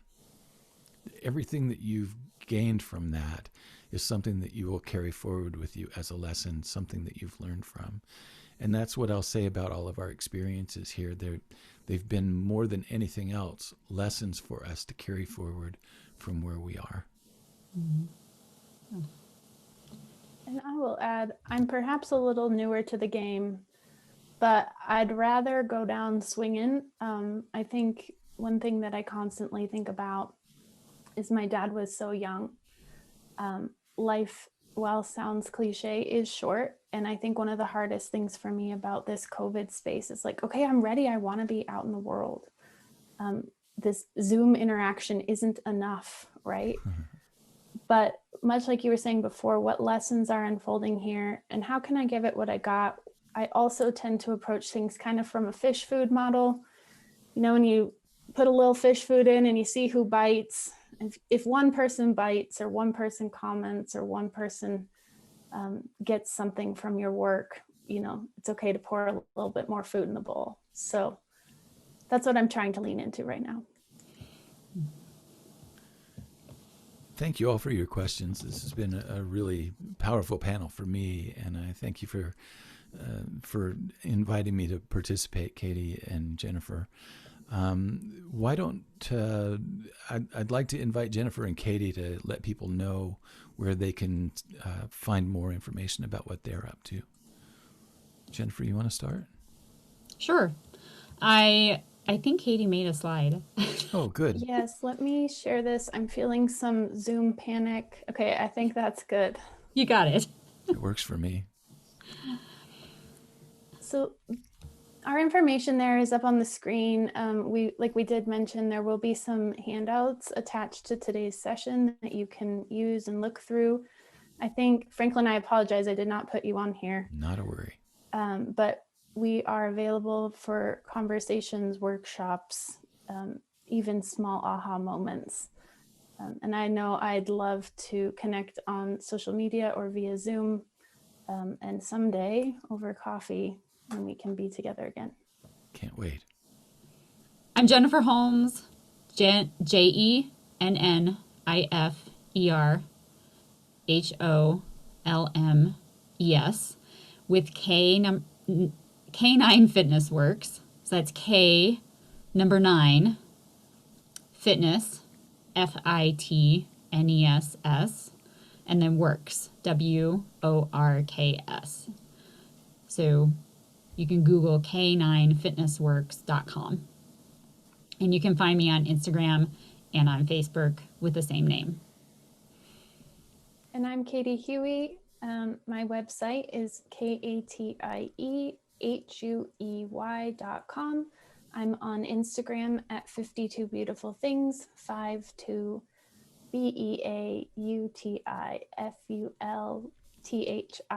Everything that you've gained from that is something that you will carry forward with you as a lesson, something that you've learned from. And that's what I'll say about all of our experiences here. They've been more than anything else lessons for us to carry forward from where we are. Mm-hmm. And I will add, I'm perhaps a little newer to the game, but I'd rather go down swinging. I think one thing that I constantly think about is my dad was so young. Life, while sounds cliche, is short. And I think one of the hardest things for me about this COVID space is like, okay, I'm ready. I want to be out in the world. This Zoom interaction isn't enough, right? But much like you were saying before, what lessons are unfolding here and how can I give it what I got? I also tend to approach things kind of from a fish food model. You know, when you put a little fish food in and you see who bites, if one person bites or one person comments or one person gets something from your work, you know, it's okay to pour a little bit more food in the bowl. So that's what I'm trying to lean into right now. Thank you all for your questions. This has been a really powerful panel for me, and I thank you for inviting me to participate, Katie and Jennifer. Why don't I'd like to invite Jennifer and Katie to let people know where they can find more information about what they're up to. Jennifer, you want to start? Sure. I think Katie made a slide. Oh, good. Yes, let me share this. I'm feeling some Zoom panic. Okay, I think that's good. You got it. It works for me. So our information there is up on the screen. We did mention, there will be some handouts attached to today's session that you can use and look through. I think, Franklin, I apologize, I did not put you on here. Not a worry. But we are available for conversations, workshops, even small aha moments. And I know I'd love to connect on social media or via Zoom, and someday over coffee when we can be together again. Can't wait. I'm Jennifer Holmes, JenniferHolmes, with K9 Fitness Works. So that's K number 9 Fitness, FITNESS. and then works, WORKS. So you can Google K9fitnessworks.com. And you can find me on Instagram and on Facebook with the same name. And I'm Katie Huey. My website is katiehuey.com. I'm on Instagram at 52 Beautiful Things, 52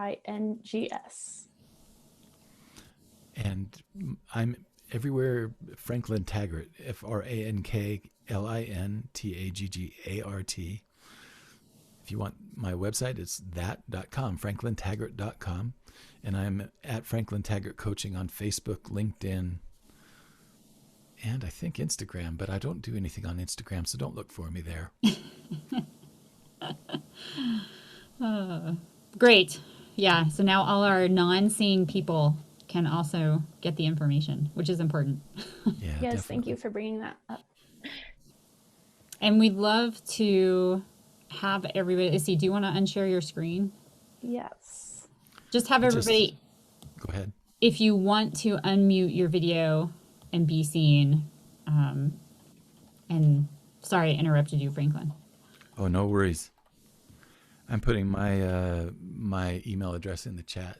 BEAUTIFULTHINGS. And I'm everywhere Franklin Taggart, FranklinTaggart. If you want my website, it's that.com, franklintaggart.com. And I'm at Franklin Taggart Coaching on Facebook, LinkedIn, and I think Instagram, but I don't do anything on Instagram, so don't look for me there. Great. Yeah. So now all our non-seeing people can also get the information, which is important. Yeah, Yes, definitely. thank you for bringing that up. And we'd love to have everybody, see, do you want to unshare your screen? Yes. Just have everybody, Go ahead. if you want to unmute your video and be seen, and sorry I interrupted you, Franklin. Oh, no worries. I'm putting my my email address in the chat.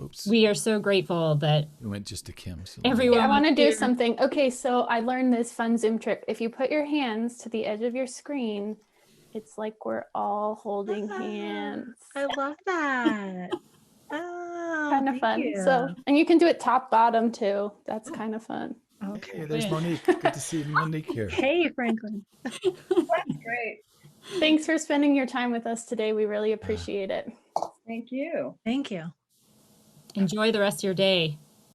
Oops. We are so grateful that It went just to Kim. So everyone I want to was do here. something. Okay, so I learned this fun Zoom trick. If you put your hands to the edge of your screen, it's like we're all holding hands. I love that. Oh, Kind of thank fun. you. So, and you can do it top bottom too. That's kind of fun. Okay. Hey, there's Monique. Good to see Monique here. Hey, Franklin. That's great. Thanks for spending your time with us today. We really appreciate it. Thank you. Thank you. Enjoy the rest of your day.